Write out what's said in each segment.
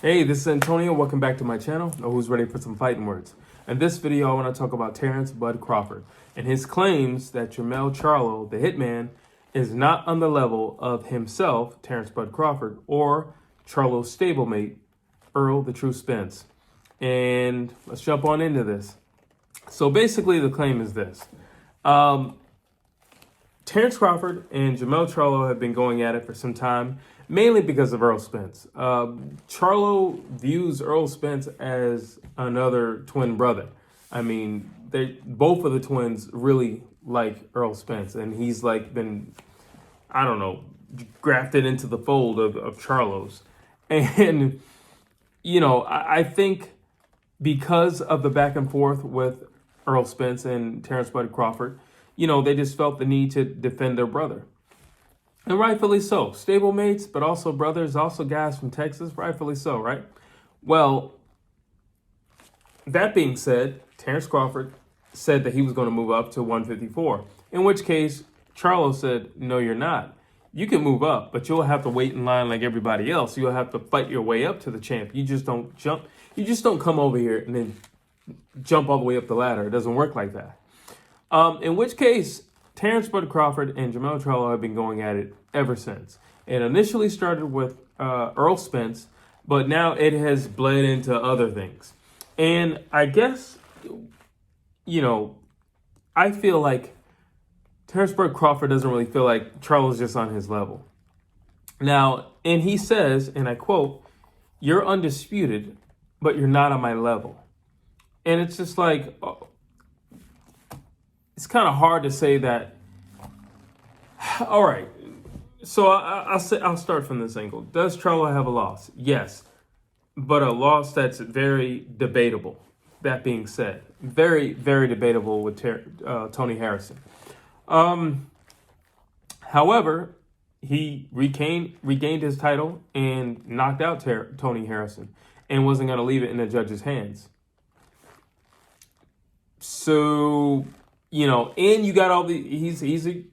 Hey, this is Antonio. Welcome back to my channel. Know who's ready for some fighting words? In this video, I want to talk about Terence "Bud" Crawford and his claims that Jermell Charlo, the hitman, is not on the level of himself, Terence "Bud" Crawford, or Charlo's stablemate, Errol "the True" Spence. And let's jump on into this. So basically, the claim is this. Terence Crawford and Jermell Charlo have been going at it for some time, mainly because of Errol Spence. Charlo views Errol Spence as another twin brother. I mean, both of the twins really like Errol Spence, and he's like been, I don't know, grafted into the fold of Charlo's. And, I think because of the back and forth with Errol Spence and Terence "Bud" Crawford, they just felt the need to defend their brother. And rightfully so. Stablemates, but also brothers, also guys from Texas, rightfully so, right? Well, that being said, Terence Crawford said that he was going to move up to 154, in which case Charlo said, no, you're not. You can move up, but you'll have to wait in line like everybody else. You'll have to fight your way up to the champ. You just don't jump. You just don't come over here and then jump all the way up the ladder. It doesn't work like that. In which case, Terence "Bud" Crawford and Jermell Charlo have been going at it ever since. It initially started with Errol Spence, but now it has bled into other things. And I guess, I feel like Terence "Bud" Crawford doesn't really feel like Charlo's just on his level. Now, and he says, and I quote, "You're undisputed, but you're not on my level." And it's just like, it's kind of hard to say that. All right, so I'll start from this angle. Does Charlo have a loss? Yes, but a loss that's very debatable. That being said, very, very debatable with Tony Harrison. However, he regained his title and knocked out Tony Harrison and wasn't going to leave it in the judge's hands. So, and you got all the, he's an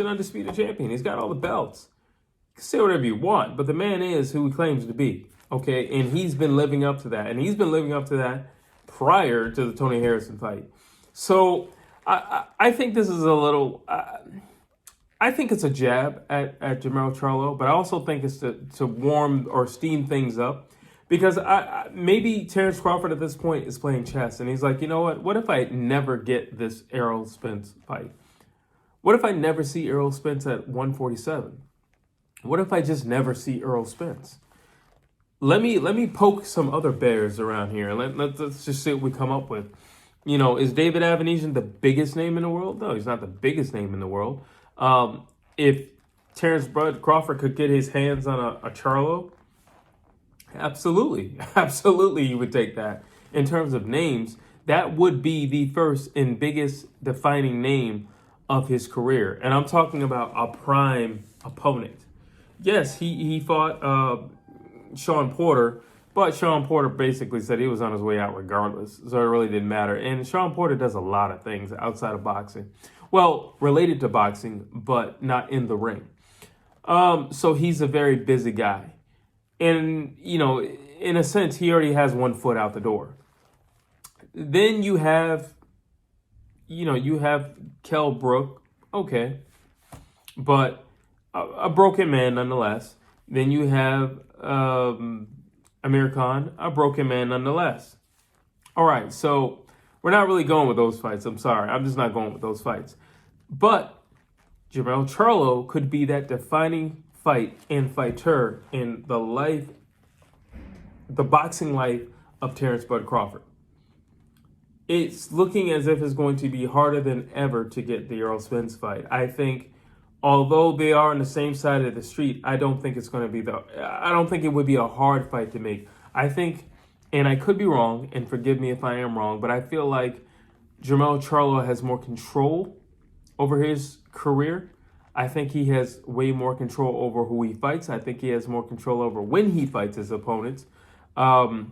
undisputed champion. He's got all the belts. You can say whatever you want, but the man is who he claims to be. Okay, and he's been living up to that. And he's been living up to that prior to the Tony Harrison fight. So I think this is a little, I think it's a jab at Jermell Charlo, but I also think it's to warm or steam things up. Because maybe Terence Crawford at this point is playing chess, and he's like, you know what? What if I never get this Errol Spence fight? What if I never see Errol Spence at 147? What if I just never see Errol Spence? Let me poke some other bears around here. Let's just see what we come up with. Is David Avanesian the biggest name in the world? No, he's not the biggest name in the world. If Terence "Bud" Crawford could get his hands on a Charlo, absolutely, you would take that. In terms of names, that would be the first and biggest defining name of his career. And I'm talking about a prime opponent. Yes, he fought Sean Porter, but Sean Porter basically said he was on his way out regardless, so it really didn't matter. And Sean Porter does a lot of things outside of boxing. Well, related to boxing, but not in the ring. So he's a very busy guy. And, in a sense, he already has one foot out the door. Then you have Kell Brook, okay, but a broken man nonetheless. Then you have Amir Khan, a broken man nonetheless. All right, so we're not really going with those fights. I'm sorry. I'm just not going with those fights. But Jermell Charlo could be that defining fight and fighter in the boxing life of Terence "Bud" Crawford. It's looking as if it's going to be harder than ever to get the Errol Spence fight. I think, although they are on the same side of the street, I don't think it's going to be I don't think it would be a hard fight to make. I think, and I could be wrong, and forgive me if I am wrong, but I feel like Jermell Charlo has more control over his career. I think he has way more control over who he fights. I think he has more control over when he fights his opponents. And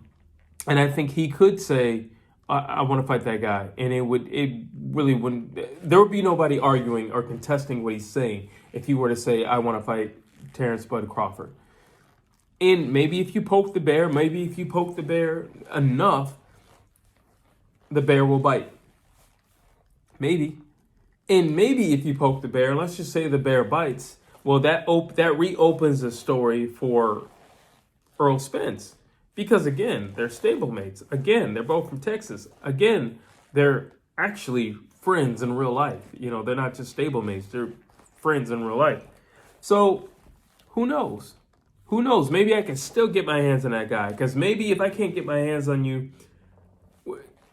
I think he could say, I want to fight that guy. And it really wouldn't, there would be nobody arguing or contesting what he's saying if he were to say, I want to fight Terence "Bud" Crawford. And maybe if you poke the bear, enough, the bear will bite. Maybe. And maybe if you poke the bear, let's just say the bear bites, well, that reopens the story for Errol Spence. Because again, they're stablemates. Again, they're both from Texas. Again, they're actually friends in real life. They're not just stablemates, they're friends in real life. So who knows? Who knows? Maybe I can still get my hands on that guy. Because maybe if I can't get my hands on you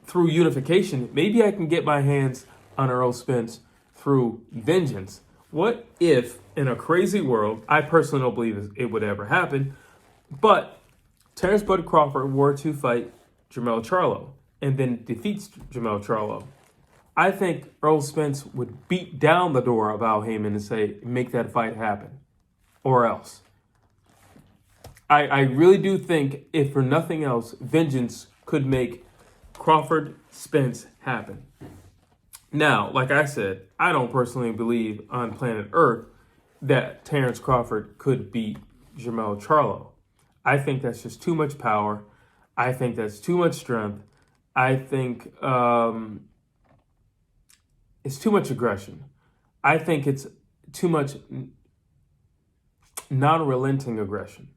through unification, maybe I can get my hands on Errol Spence through vengeance. What if, in a crazy world, I personally don't believe it would ever happen, but Terence Bud Crawford were to fight Jermell Charlo and then defeats Jermell Charlo, I think Errol Spence would beat down the door of Al Heyman and say, make that fight happen, or else. I really do think, if for nothing else, vengeance could make Crawford Spence happen. Now, like I said, I don't personally believe on planet Earth that Terence Crawford could beat Jermell Charlo. I think that's just too much power. I think that's too much strength. I think it's too much aggression. I think it's too much non-relenting aggression.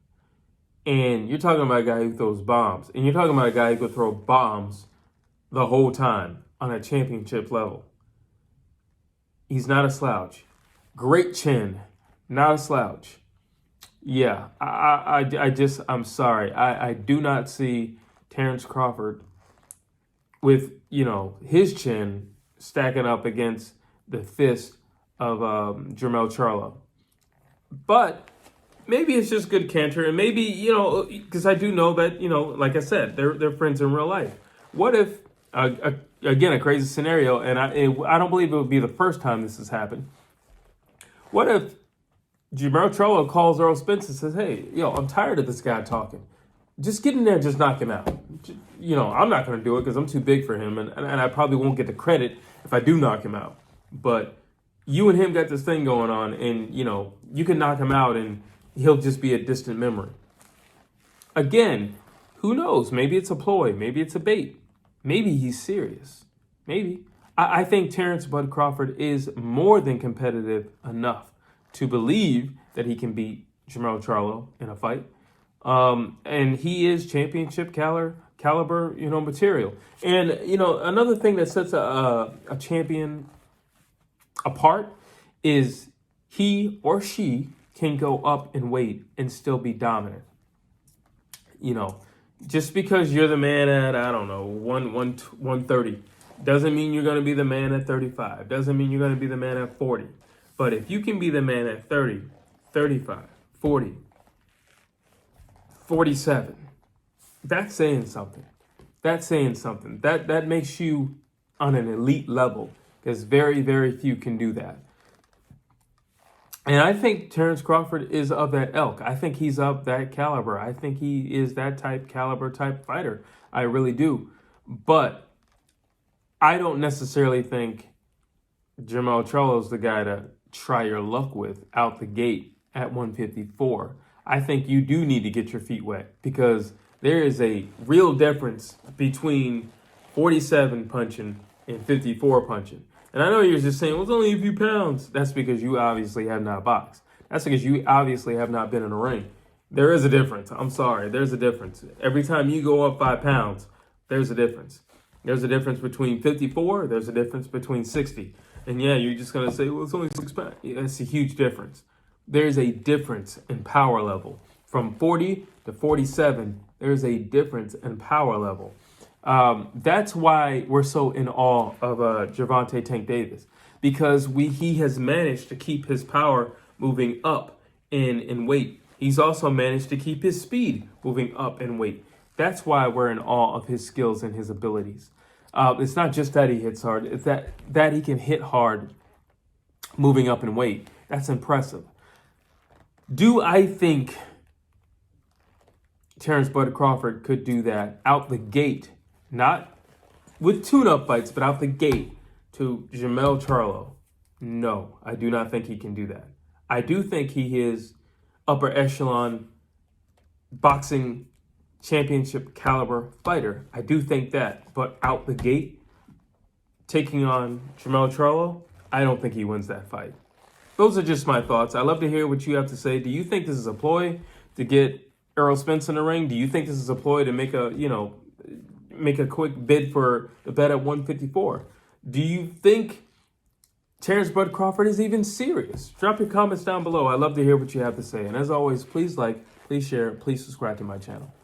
And you're talking about a guy who throws bombs. And you're talking about a guy who could throw bombs the whole time on a championship level. He's not a slouch. Great chin, not a slouch. Yeah, I'm sorry. I do not see Terence Crawford with, his chin stacking up against the fist of Jermell Charlo. But maybe it's just good canter, and maybe, because I do know that, like I said, they're friends in real life. What if, again, a crazy scenario, and I don't believe it would be the first time this has happened. What if Jermell Charlo calls Errol Spence and says, hey, I'm tired of this guy talking. Just get in there and just knock him out. I'm not going to do it because I'm too big for him, and I probably won't get the credit if I do knock him out. But you and him got this thing going on, and, you can knock him out, and he'll just be a distant memory. Again, who knows? Maybe it's a ploy. Maybe it's a bait. Maybe he's serious. Maybe. I think Terence Bud Crawford is more than competitive enough to believe that he can beat Jermell Charlo in a fight. And he is championship caliber, material. And, another thing that sets a champion apart is he or she can go up in weight and still be dominant. Just because you're the man at, 130, doesn't mean you're going to be the man at 35. Doesn't mean you're going to be the man at 40. But if you can be the man at 30, 35, 40, 47, that's saying something. That's saying something. That makes you on an elite level, because very, very few can do that. And I think Terence Crawford is of that ilk. I think he's of that caliber. I think he is that caliber fighter. I really do. But I don't necessarily think Jermell Charlo is the guy to try your luck with out the gate at 154. I think you do need to get your feet wet, because there is a real difference between 47 punching and 54 punching. And I know you're just saying, well, it's only a few pounds. That's because you obviously have not boxed. That's because you obviously have not been in a ring. There is a difference. I'm sorry. There's a difference. Every time you go up 5 pounds, there's a difference. There's a difference between 54. There's a difference between 60. And yeah, you're just going to say, well, it's only 6 pounds. Yeah, that's a huge difference. There's a difference in power level. From 40 to 47, there's a difference in power level. That's why we're so in awe of Gervonta Tank Davis, because he has managed to keep his power moving up in weight. He's also managed to keep his speed moving up in weight. That's why we're in awe of his skills and his abilities. It's not just that he hits hard, it's that he can hit hard moving up in weight. That's impressive. Do I think Terence Bud Crawford could do that out the gate? Not with tune-up fights, but out the gate to Jermell Charlo. No, I do not think he can do that. I do think he is upper echelon boxing championship caliber fighter. I do think that. But out the gate, taking on Jermell Charlo, I don't think he wins that fight. Those are just my thoughts. I'd love to hear what you have to say. Do you think this is a ploy to get Errol Spence in the ring? Do you think this is a ploy to make a quick bid for the bet at 154? Do you think Terence Bud Crawford is even serious? Drop your comments down below. I'd love to hear what you have to say. And as always, please like, please share, please subscribe to my channel.